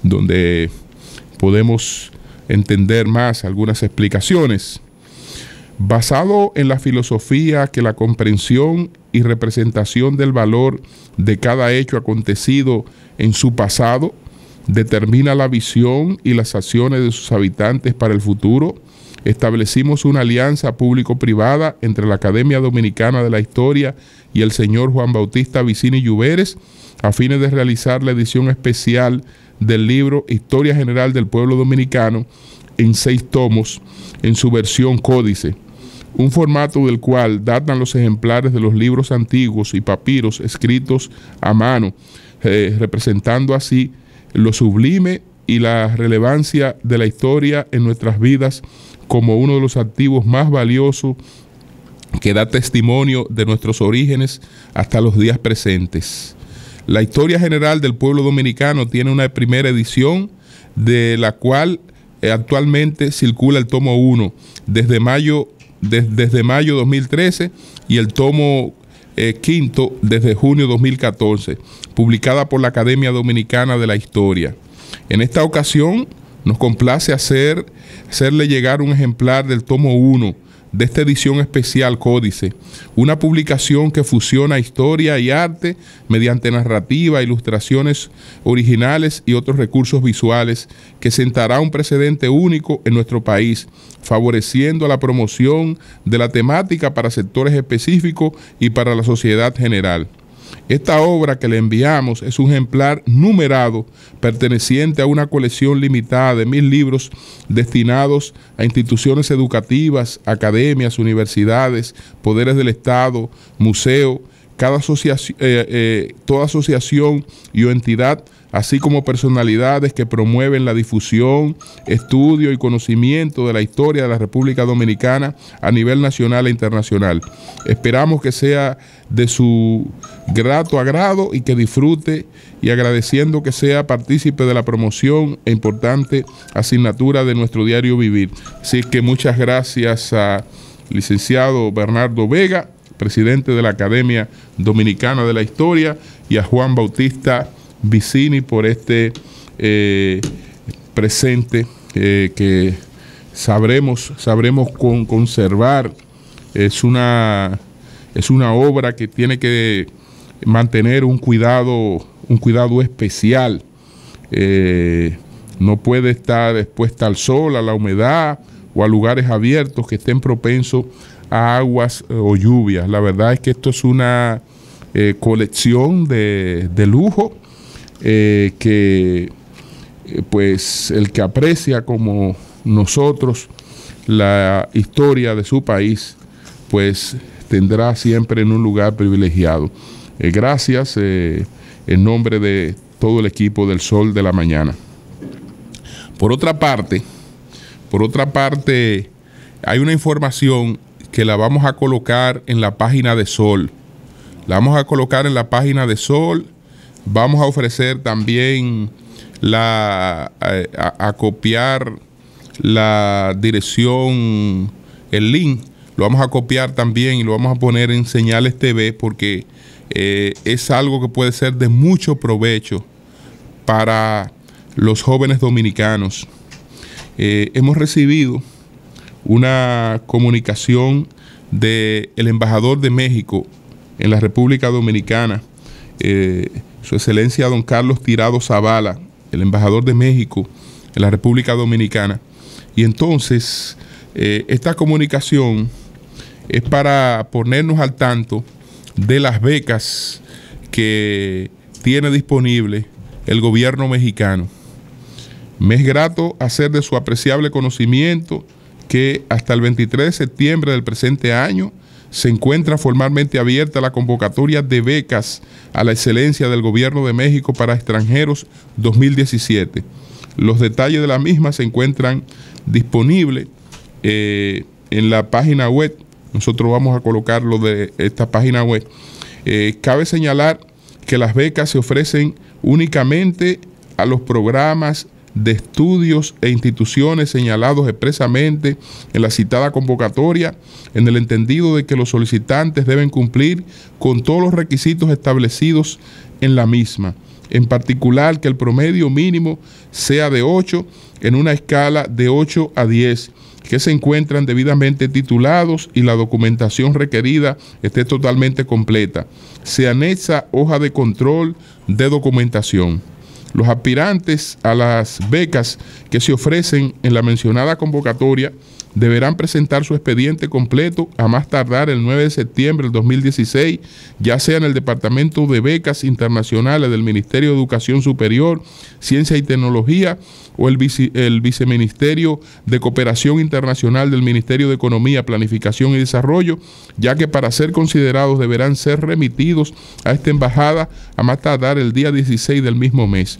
donde podemos entender más algunas explicaciones. Basado en la filosofía que la comprensión y representación del valor de cada hecho acontecido en su pasado determina la visión y las acciones de sus habitantes para el futuro, establecimos una alianza público-privada entre la Academia Dominicana de la Historia y el señor Juan Bautista Vicini Lluveres a fines de realizar la edición especial del libro Historia General del Pueblo Dominicano en 6 tomos en su versión códice, un formato del cual datan los ejemplares de los libros antiguos y papiros escritos a mano, representando así lo sublime y la relevancia de la historia en nuestras vidas como uno de los activos más valiosos que da testimonio de nuestros orígenes hasta los días presentes. La Historia General del Pueblo Dominicano tiene una primera edición, de la cual actualmente circula el tomo 1 desde mayo 2013 y el tomo quinto desde junio 2014, publicada por la Academia Dominicana de la Historia. En esta ocasión nos complace hacerle llegar un ejemplar del tomo 1 de esta edición especial códice, una publicación que fusiona historia y arte mediante narrativa, ilustraciones originales y otros recursos visuales que sentará un precedente único en nuestro país, favoreciendo la promoción de la temática para sectores específicos y para la sociedad general. Esta obra que le enviamos es un ejemplar numerado perteneciente a una colección limitada de 1000 libros destinados a instituciones educativas, academias, universidades, poderes del Estado, museos, toda asociación y o entidad, así como personalidades que promueven la difusión, estudio y conocimiento de la historia de la República Dominicana a nivel nacional e internacional. Esperamos que sea de su grato agrado y que disfrute, y agradeciendo que sea partícipe de la promoción e importante asignatura de nuestro diario vivir. Así que muchas gracias al licenciado Bernardo Vega, presidente de la Academia Dominicana de la Historia, y a Juan Bautista Vicini por este presente que sabremos conservar. Es una obra que tiene que mantener un cuidado especial. No puede estar expuesta al sol, a la humedad o a lugares abiertos que estén propensos a aguas o lluvias. La verdad es que esto es una colección de lujo, que pues el que aprecia como nosotros la historia de su país, pues tendrá siempre en un lugar privilegiado. Gracias en nombre de todo el equipo del Sol de la Mañana. Por otra parte, hay una información que la vamos a colocar en la página de Sol. La vamos a colocar en la página de Sol. Vamos a ofrecer también a copiar la dirección, el link. Lo vamos a copiar también y lo vamos a poner en Señales TV, porque es algo que puede ser de mucho provecho para los jóvenes dominicanos. Hemos recibido una comunicación del embajador de México en la República Dominicana, Su Excelencia don Carlos Tirado Zavala, el embajador de México en la República Dominicana. Y entonces esta comunicación es para ponernos al tanto de las becas que tiene disponible el gobierno mexicano. Me es grato hacer de su apreciable conocimiento que hasta el 23 de septiembre del presente año se encuentra formalmente abierta la convocatoria de becas a la excelencia del Gobierno de México para extranjeros 2017. Los detalles de la misma se encuentran disponibles en la página web. Nosotros vamos a colocarlo de esta página web. Cabe señalar que las becas se ofrecen únicamente a los programas de estudios e instituciones señalados expresamente en la citada convocatoria, en el entendido de que los solicitantes deben cumplir con todos los requisitos establecidos en la misma, en particular que el promedio mínimo sea de 8 en una escala de 8 a 10, que se encuentran debidamente titulados y la documentación requerida esté totalmente completa. Se anexa hoja de control de documentación. Los aspirantes a las becas que se ofrecen en la mencionada convocatoria deberán presentar su expediente completo a más tardar el 9 de septiembre del 2016, ya sea en el Departamento de Becas Internacionales del Ministerio de Educación Superior, Ciencia y Tecnología o el Viceministerio de Cooperación Internacional del Ministerio de Economía, Planificación y Desarrollo, ya que para ser considerados deberán ser remitidos a esta embajada a más tardar el día 16 del mismo mes.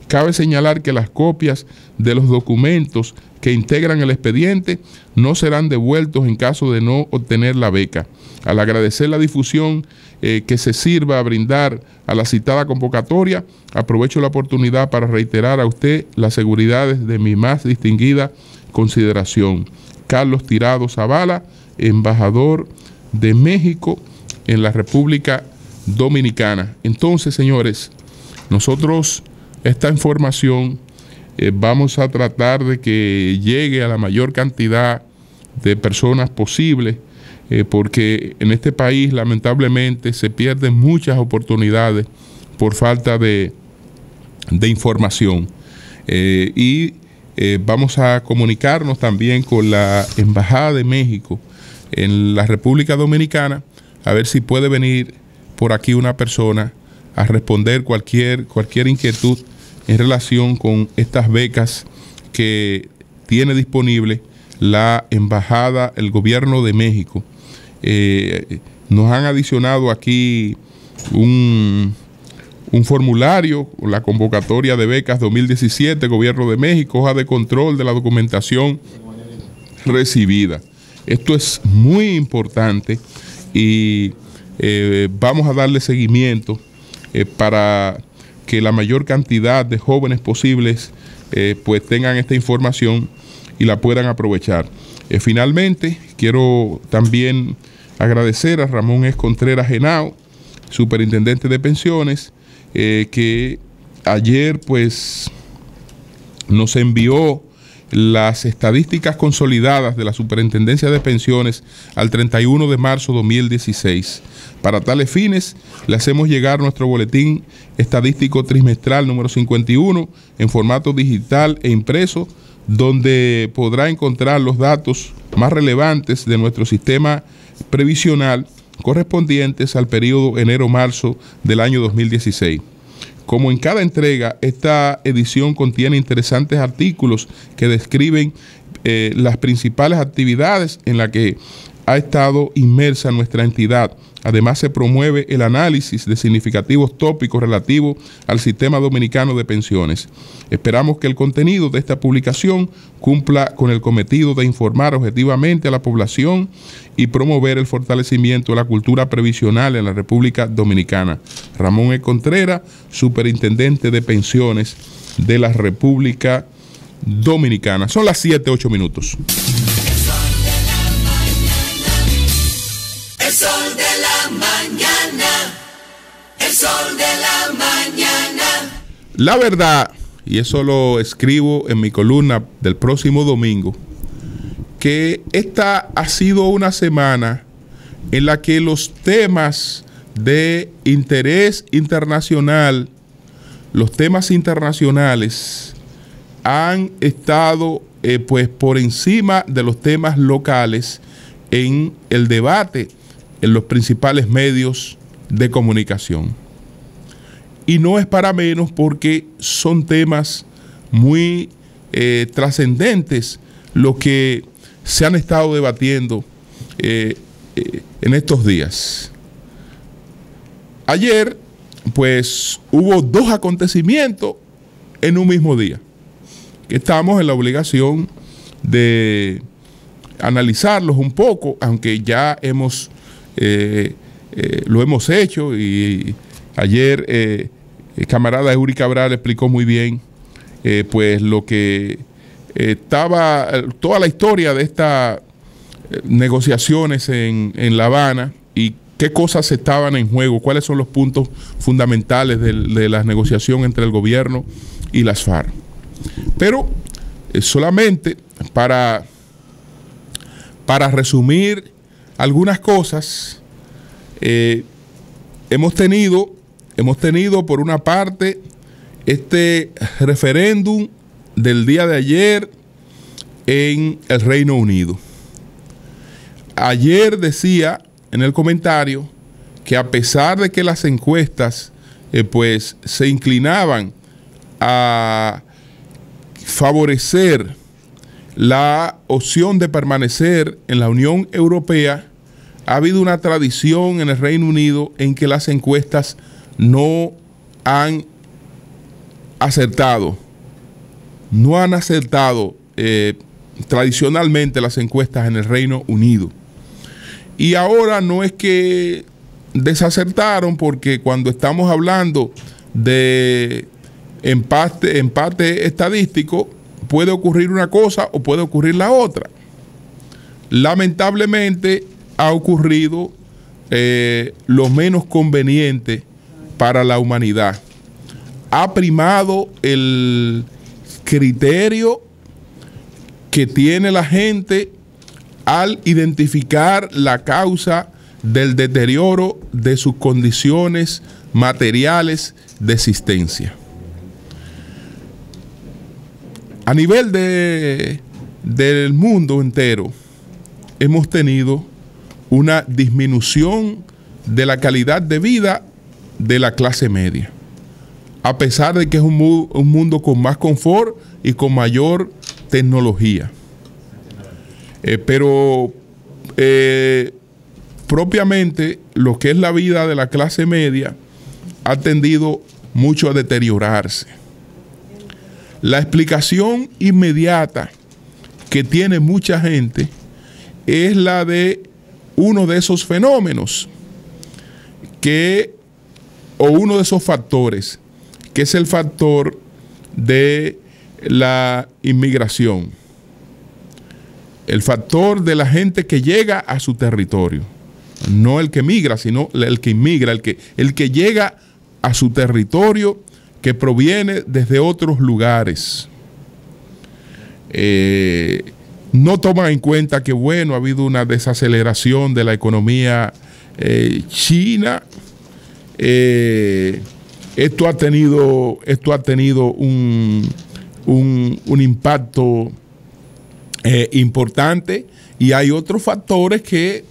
Cabe señalar que las copias de los documentos que integran el expediente no serán devueltos en caso de no obtener la beca. Al agradecer la difusión que se sirva a brindar a la citada convocatoria, aprovecho la oportunidad para reiterar a usted las seguridades de mi más distinguida consideración. Carlos Tirado Zavala, embajador de México en la República Dominicana. Entonces, señores, nosotros esta información vamos a tratar de que llegue a la mayor cantidad de personas posible, porque en este país lamentablemente se pierden muchas oportunidades por falta de información. Vamos a comunicarnos también con la Embajada de México en la República Dominicana, a ver si puede venir por aquí una persona a responder cualquier inquietud en relación con estas becas que tiene disponible la Embajada, el Gobierno de México. Nos han adicionado aquí un formulario, la convocatoria de becas 2017, Gobierno de México, hoja de control de la documentación recibida. Esto es muy importante y vamos a darle seguimiento para que la mayor cantidad de jóvenes posibles pues tengan esta información y la puedan aprovechar. Finalmente, quiero también agradecer a Ramón S. Contreras Henao, superintendente de pensiones, que ayer pues nos envió las estadísticas consolidadas de la Superintendencia de Pensiones al 31 de marzo de 2016. Para tales fines, le hacemos llegar nuestro boletín estadístico trimestral número 51 en formato digital e impreso, donde podrá encontrar los datos más relevantes de nuestro sistema previsional correspondientes al periodo enero-marzo del año 2016. Como en cada entrega, esta edición contiene interesantes artículos que describen las principales actividades en las que ha estado inmersa nuestra entidad. Además, se promueve el análisis de significativos tópicos relativos al sistema dominicano de pensiones. Esperamos que el contenido de esta publicación cumpla con el cometido de informar objetivamente a la población y promover el fortalecimiento de la cultura previsional en la República Dominicana. Ramón E. Contreras, superintendente de pensiones de la República Dominicana. Son las 7:08 minutos. El sol de la mañana, el sol de la mañana. La verdad, y eso lo escribo en mi columna del próximo domingo, que esta ha sido una semana en la que los temas de interés internacional, los temas internacionales han estado pues por encima de los temas locales en el debate en los principales medios de comunicación. Y no es para menos porque son temas muy trascendentes los que se han estado debatiendo en estos días. Ayer, pues, hubo dos acontecimientos en un mismo día, que estamos en la obligación de analizarlos un poco, aunque ya lo hemos hecho, y ayer el camarada Eury Cabral explicó muy bien pues lo que estaba, toda la historia de estas negociaciones en La Habana y qué cosas estaban en juego, cuáles son los puntos fundamentales de la negociación entre el gobierno y las FARC. Pero solamente para resumir algunas cosas, hemos tenido por una parte este referéndum del día de ayer en el Reino Unido. Ayer decía en el comentario que a pesar de que las encuestas pues se inclinaban a favorecer la opción de permanecer en la Unión Europea, ha habido una tradición en el Reino Unido en que las encuestas no han acertado. No han acertado tradicionalmente las encuestas en el Reino Unido. Y ahora no es que desacertaron, porque cuando estamos hablando de empate estadístico, puede ocurrir una cosa o puede ocurrir la otra. Lamentablemente ha ocurrido lo menos conveniente para la humanidad. Ha primado el criterio que tiene la gente al identificar la causa del deterioro de sus condiciones materiales de existencia. A nivel del mundo entero, hemos tenido una disminución de la calidad de vida de la clase media, a pesar de que es un mundo con más confort y con mayor tecnología. Pero propiamente lo que es la vida de la clase media ha tendido mucho a deteriorarse. La explicación inmediata que tiene mucha gente es la de uno de esos fenómenos o uno de esos factores, que es el factor de la inmigración. El factor de la gente que llega a su territorio. No el que migra, sino el que inmigra, el que llega a su territorio, que proviene desde otros lugares. No toman en cuenta que, bueno, ha habido una desaceleración de la economía china. Esto ha tenido un impacto importante, y hay otros factores que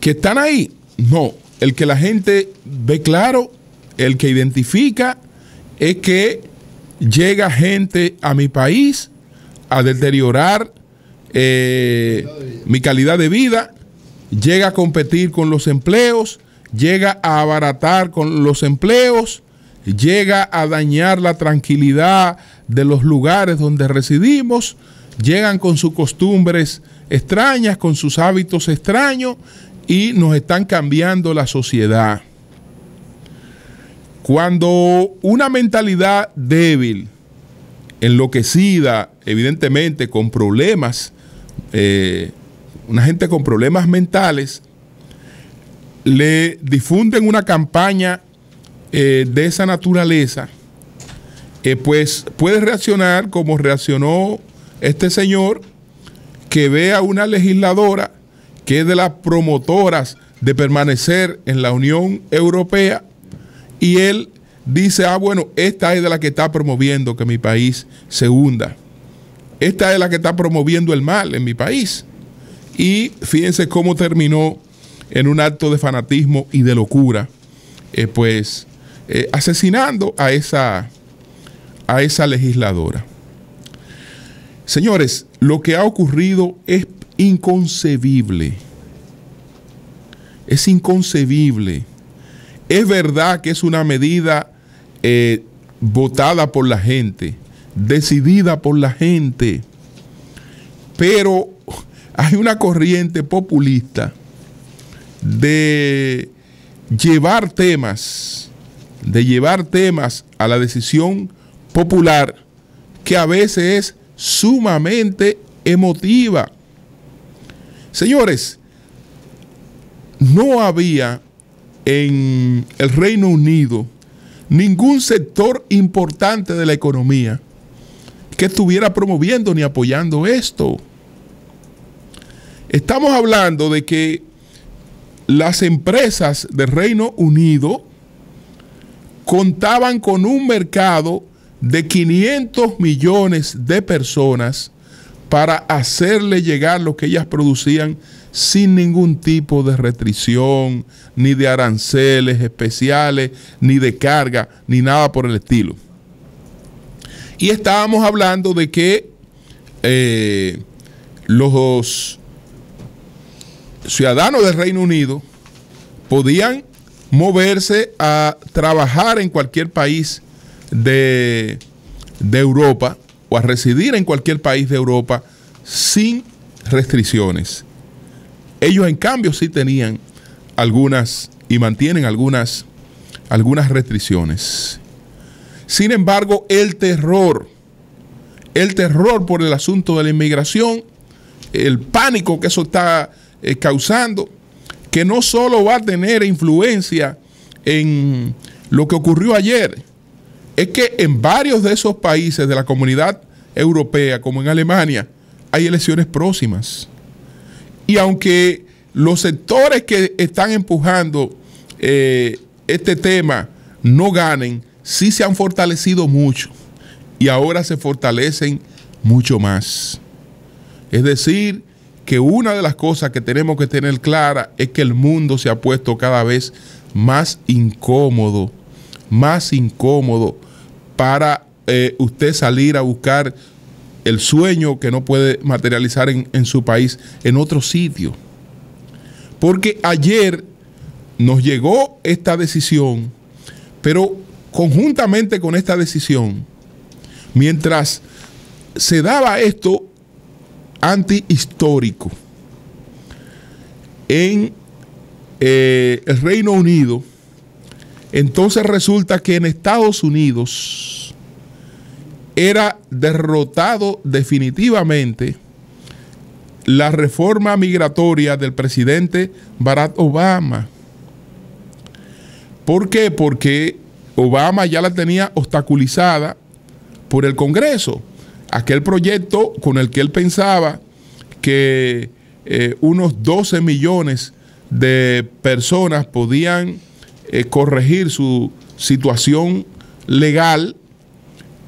están ahí. No, el que la gente ve claro, el que identifica, es que llega gente a mi país a deteriorar mi calidad de vida, llega a competir con los empleos, llega a abaratar con los empleos, llega a dañar la tranquilidad de los lugares donde residimos, llegan con sus costumbres extrañas, con sus hábitos extraños, y nos están cambiando la sociedad. Cuando una mentalidad débil, enloquecida, evidentemente con problemas, una gente con problemas mentales, le difunden una campaña de esa naturaleza, pues puede reaccionar como reaccionó este señor, que ve a una legisladora que es de las promotoras de permanecer en la Unión Europea, y él dice: ah, bueno, esta es de la que está promoviendo que mi país se hunda. Esta es la que está promoviendo el mal en mi país. Y fíjense cómo terminó en un acto de fanatismo y de locura, asesinando a esa legisladora. Señores, lo que ha ocurrido es inconcebible. Es inconcebible. Es verdad que es una medida votada por la gente, decidida por la gente, pero hay una corriente populista de llevar temas a la decisión popular, que a veces es sumamente emotiva. Señores, no había en el Reino Unido ningún sector importante de la economía que estuviera promoviendo ni apoyando esto. Estamos hablando de que las empresas del Reino Unido contaban con un mercado de 500 millones de personas para hacerle llegar lo que ellas producían sin ningún tipo de restricción, ni de aranceles especiales, ni de carga, ni nada por el estilo. Y estábamos hablando de que los ciudadanos del Reino Unido podían moverse a trabajar en cualquier país de Europa o a residir en cualquier país de Europa sin restricciones. Ellos, en cambio, sí tenían algunas y mantienen algunas restricciones. Sin embargo, el terror por el asunto de la inmigración, el pánico que eso está causando, que no solo va a tener influencia en lo que ocurrió ayer, es que en varios de esos países de la Comunidad Europea, como en Alemania, hay elecciones próximas. Y aunque los sectores que están empujando este tema no ganen, sí se han fortalecido mucho y ahora se fortalecen mucho más. Es decir, que una de las cosas que tenemos que tener clara es que el mundo se ha puesto cada vez más incómodo para usted salir a buscar el sueño que no puede materializar en su país, en otro sitio. Porque ayer nos llegó esta decisión, pero conjuntamente con esta decisión, mientras se daba esto antihistórico en el Reino Unido, entonces resulta que en Estados Unidos era derrotado definitivamente la reforma migratoria del presidente Barack Obama. ¿Por qué? Porque Obama ya la tenía obstaculizada por el Congreso. Aquel proyecto con el que él pensaba que unos 12 millones de personas podían corregir su situación legal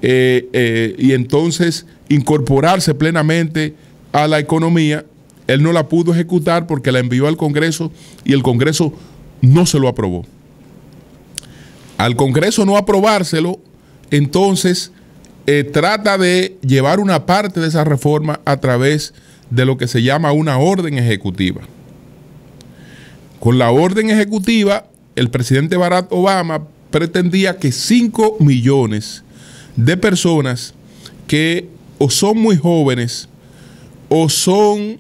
y entonces incorporarse plenamente a la economía, él no la pudo ejecutar porque la envió al Congreso y el Congreso no se lo aprobó. Al Congreso no aprobárselo, entonces trata de llevar una parte de esa reforma a través de lo que se llama una orden ejecutiva. Con la orden ejecutiva, el presidente Barack Obama pretendía que 5 millones de personas que o son muy jóvenes o son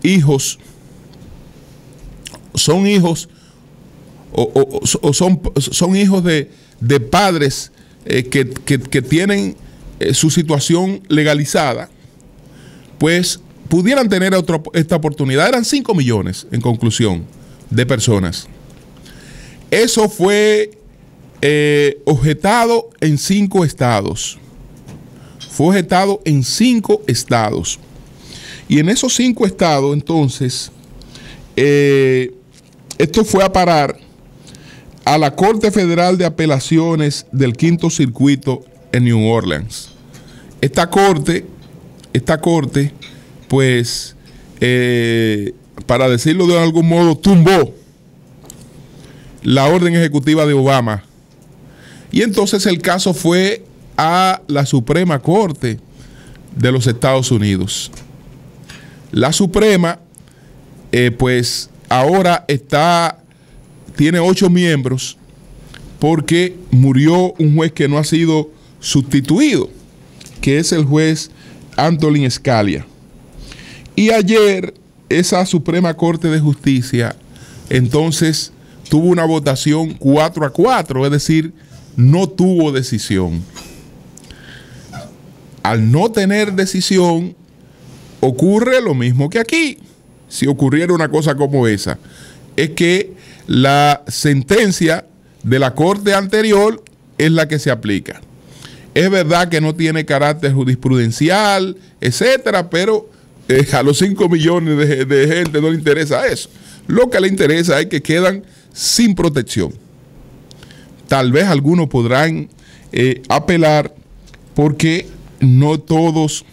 hijos de padres que tienen su situación legalizada, pues pudieran tener esta oportunidad. Eran 5 millones, en conclusión, de personas. Eso fue objetado en 5 estados. Fue objetado en 5 estados. Y en esos 5 estados, entonces, esto fue a parar a la Corte Federal de Apelaciones del Quinto Circuito en New Orleans. Esta corte, pues, para decirlo de algún modo, tumbó la orden ejecutiva de Obama. Y entonces el caso fue a la Suprema Corte de los Estados Unidos. La Suprema, pues, ahora tiene 8 miembros porque murió un juez que no ha sido sustituido, que es el juez Antonin Scalia. Y ayer esa Suprema Corte de Justicia entonces tuvo una votación 4-4, es decir, no tuvo decisión. Al no tener decisión, ocurre lo mismo que aquí. Si ocurriera una cosa como esa, es que la sentencia de la corte anterior es la que se aplica. Es verdad que no tiene carácter jurisprudencial, etcétera, pero a los 5 millones de gente no le interesa eso. Lo que le interesa es que quedan sin protección. Tal vez algunos podrán apelar porque no todos,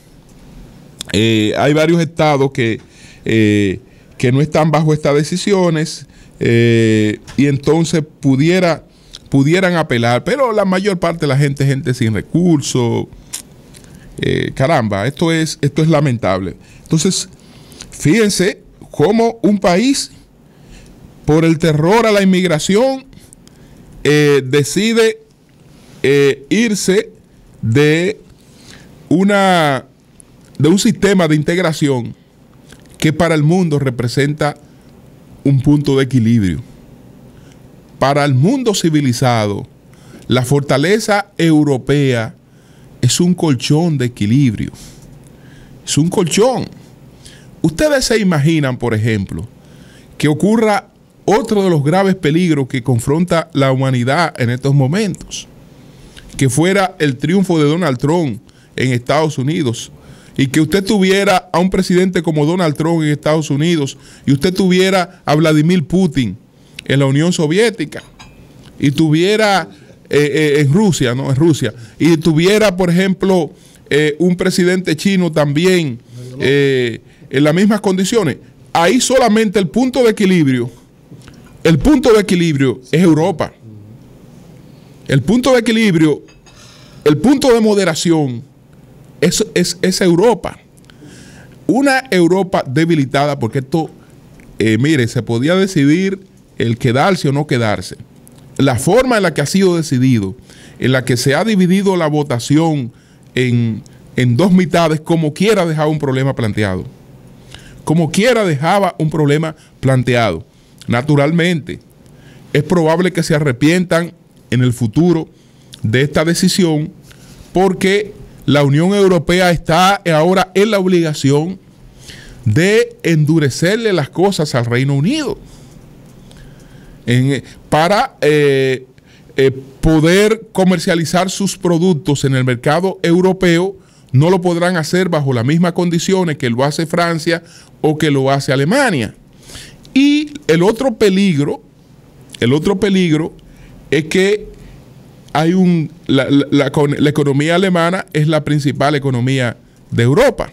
hay varios estados que no están bajo estas decisiones y entonces pudieran apelar, pero la mayor parte de la gente es gente sin recursos. Caramba, esto es lamentable. Entonces, fíjense cómo un país, por el terror a la inmigración, decide irse de un sistema de integración que para el mundo representa un punto de equilibrio. Para el mundo civilizado, la fortaleza europea es un colchón de equilibrio. Es un colchón. Ustedes se imaginan, por ejemplo, que ocurra otro de los graves peligros que confronta la humanidad en estos momentos, que fuera el triunfo de Donald Trump en Estados Unidos, y que usted tuviera a un presidente como Donald Trump en Estados Unidos, y usted tuviera a Vladimir Putin en la Unión Soviética, y tuviera en Rusia, y tuviera, por ejemplo, un presidente chino también en las mismas condiciones. Ahí solamente el punto de equilibrio es Europa. El punto de equilibrio, el punto de moderación es Europa. Una Europa debilitada, porque esto, mire, se podía decidir el quedarse o no quedarse. La forma en la que ha sido decidido, en la que se ha dividido la votación en dos mitades, como quiera dejaba un problema planteado. Como quiera dejaba un problema planteado. Naturalmente, es probable que se arrepientan en el futuro de esta decisión, porque la Unión Europea está ahora en la obligación de endurecerle las cosas al Reino Unido para poder comercializar sus productos en el mercado europeo. No lo podrán hacer bajo las mismas condiciones que lo hace Francia o que lo hace Alemania. Y el otro peligro es que hay la economía alemana es la principal economía de Europa.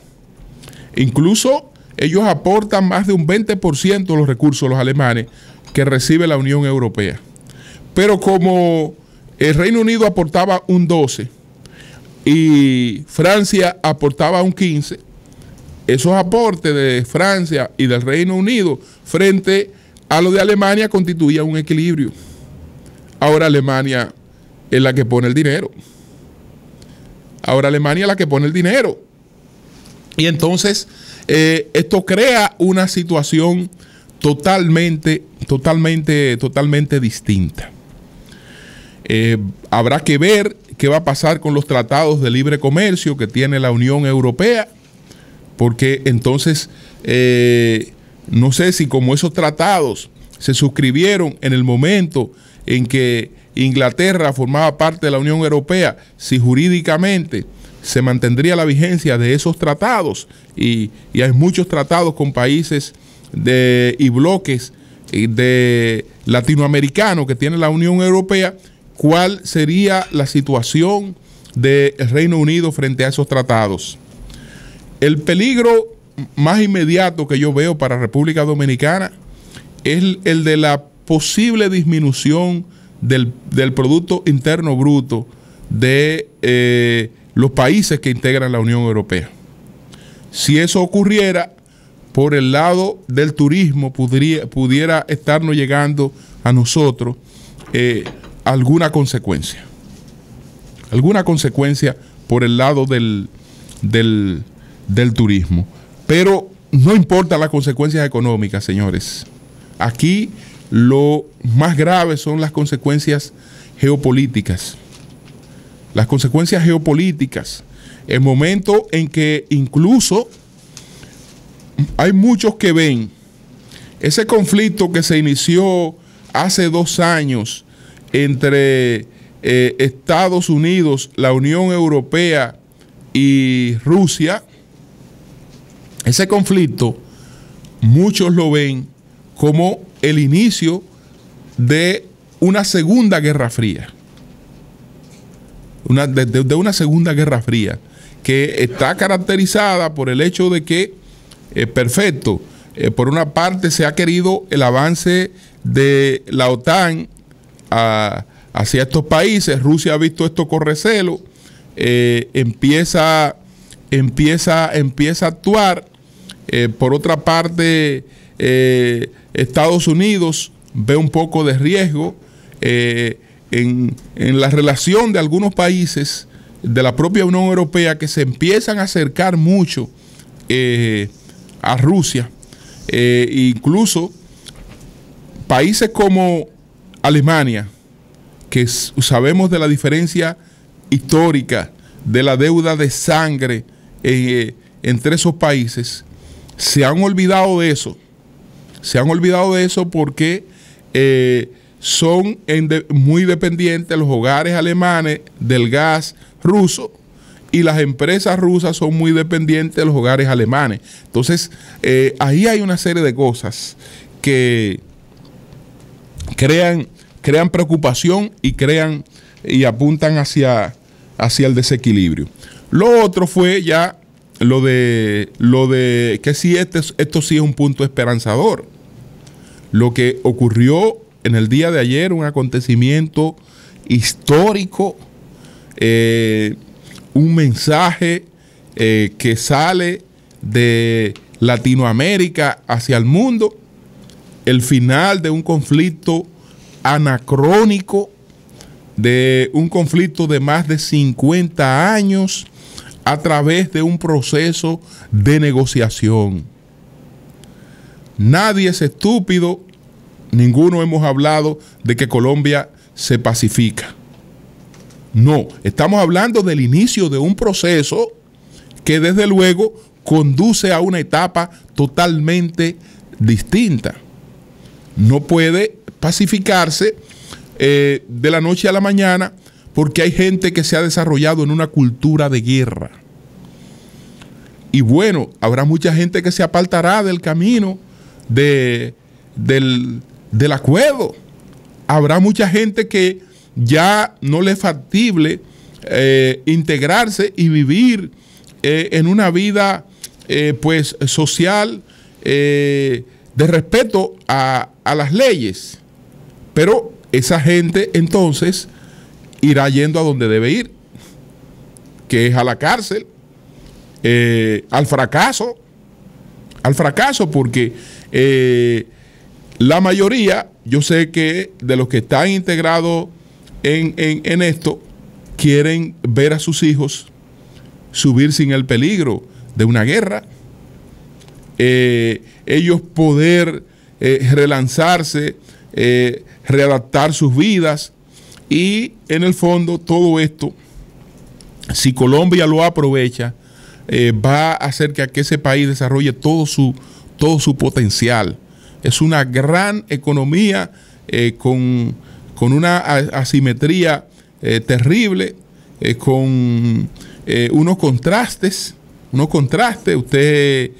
Incluso ellos aportan más de un 20% de los recursos, los alemanes, que recibe la Unión Europea. Pero como el Reino Unido aportaba un 12% y Francia aportaba un 15%, esos aportes de Francia y del Reino Unido frente a lo de Alemania constituían un equilibrio. Ahora Alemania es la que pone el dinero. Y entonces esto crea una situación totalmente distinta. Habrá que ver qué va a pasar con los tratados de libre comercio que tiene la Unión Europea, porque entonces no sé si como esos tratados se suscribieron en el momento en que Inglaterra formaba parte de la Unión Europea, si jurídicamente se mantendría la vigencia de esos tratados, y hay muchos tratados con países y bloques de latinoamericanos que tiene la Unión Europea. ¿Cuál sería la situación del Reino Unido frente a esos tratados? El peligro más inmediato que yo veo para República Dominicana es el de la posible disminución del Producto Interno Bruto de los países que integran la Unión Europea. Si eso ocurriera, por el lado del turismo pudiera estarnos llegando a nosotros alguna consecuencia por el lado del turismo. Pero no importa las consecuencias económicas, señores. Aquí lo más grave son las consecuencias geopolíticas. Las consecuencias geopolíticas. El momento en que incluso hay muchos que ven ese conflicto que se inició hace 2 años entre Estados Unidos, la Unión Europea y Rusia. Ese conflicto muchos lo ven como el inicio de una segunda guerra fría. De una segunda guerra fría que está caracterizada por el hecho de que, perfecto, por una parte se ha querido el avance de la OTAN hacia estos países. Rusia ha visto esto con recelo, empieza a actuar. Por otra parte, Estados Unidos ve un poco de riesgo en la relación de algunos países de la propia Unión Europea que se empiezan a acercar mucho a Rusia. Incluso países como Alemania, que sabemos de la diferencia histórica, de la deuda de sangre entre esos países, se han olvidado de eso. Se han olvidado de eso porque son muy dependientes los hogares alemanes del gas ruso, y las empresas rusas son muy dependientes de los hogares alemanes. Entonces, ahí hay una serie de cosas que crean preocupación y apuntan hacia el desequilibrio. Lo otro fue ya lo de que sí, esto sí es un punto esperanzador. Lo que ocurrió en el día de ayer, un acontecimiento histórico, un mensaje que sale de Latinoamérica hacia el mundo, el final de un conflicto anacrónico, de un conflicto de más de 50 años a través de un proceso de negociación. Nadie es estúpido, ninguno hemos hablado de que Colombia se pacifica. No, estamos hablando del inicio de un proceso que desde luego conduce a una etapa totalmente distinta. No puede pacificarse de la noche a la mañana, porque hay gente que se ha desarrollado en una cultura de guerra. Y bueno, habrá mucha gente que se apartará del camino del acuerdo. Habrá mucha gente que ya no le es factible integrarse y vivir en una vida pues social de respeto a las leyes. Pero esa gente entonces irá yendo a donde debe ir, que es a la cárcel, al fracaso, porque la mayoría, yo sé que de los que están integrados en esto, quieren ver a sus hijos subir sin el peligro de una guerra, ellos poder relanzarse, readaptar sus vidas. Y en el fondo todo esto, si Colombia lo aprovecha, va a hacer que ese país desarrolle todo su potencial. Es una gran economía con una asimetría terrible, con unos contrastes. Usted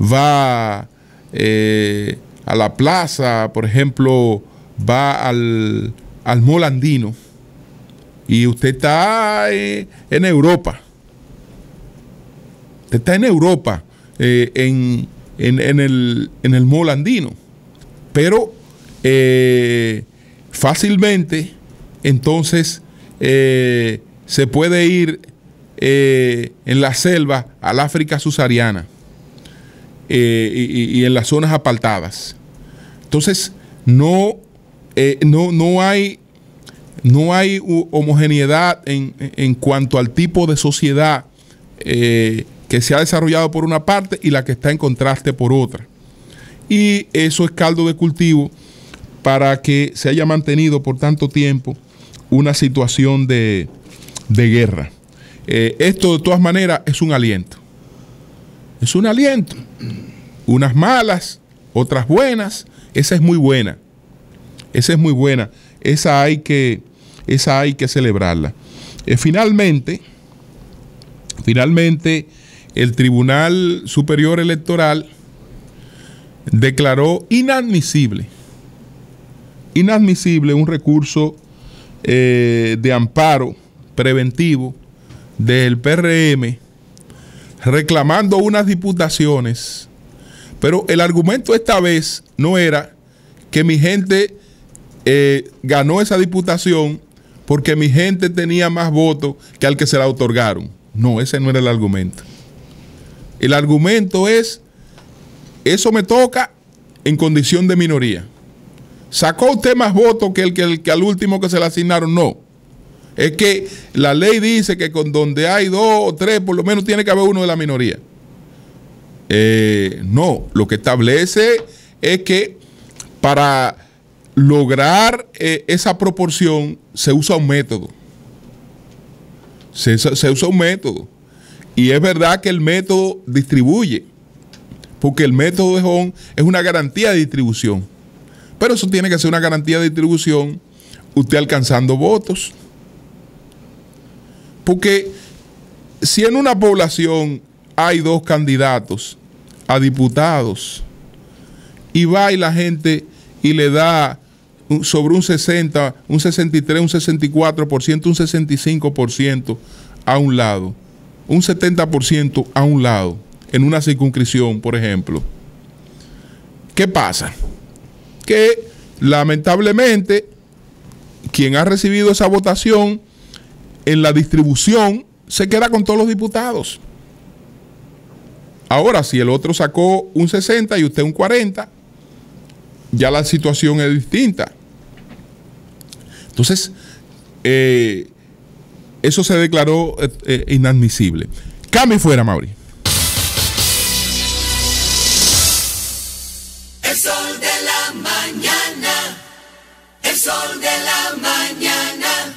va a la plaza, por ejemplo, va al Mall Andino y usted está en Europa. Usted está en Europa, en el Mall Andino. Pero fácilmente, entonces, se puede ir en la selva al África subsahariana y en las zonas apartadas. Entonces, no hay homogeneidad en cuanto al tipo de sociedad que se ha desarrollado por una parte y la que está en contraste por otra. Y eso es caldo de cultivo para que se haya mantenido por tanto tiempo una situación de guerra. Esto de todas maneras es un aliento. Es un aliento. Unas malas, otras buenas. Esa es muy buena. Esa es muy buena. Esa hay que celebrarla. Finalmente, el Tribunal Superior Electoral declaró inadmisible un recurso de amparo preventivo del PRM reclamando unas diputaciones, pero el argumento esta vez no era que mi gente ganó esa diputación porque mi gente tenía más votos que al que se la otorgaron. No, ese no era el argumento. El argumento es, eso me toca en condición de minoría. ¿Sacó usted más votos que el al último que se le asignaron? No. Es que la ley dice que con donde hay 2 o 3, por lo menos tiene que haber uno de la minoría. No, lo que establece es que para lograr esa proporción se usa un método. Se usa un método. Y es verdad que el método distribuye, porque el método de Hon es una garantía de distribución. Pero eso tiene que ser una garantía de distribución usted alcanzando votos. Porque si en una población hay 2 candidatos a diputados y va y la gente y le da sobre un 60, un 63, un 64%, un 65% a un lado, un 70% a un lado, en una circunscripción, por ejemplo, ¿qué pasa? Que lamentablemente quien ha recibido esa votación en la distribución se queda con todos los diputados. Ahora, si el otro sacó un 60 y usted un 40, ya la situación es distinta. Entonces, eso se declaró inadmisible. Cambio fuera, Mauri. El sol de la mañana. El sol de la mañana.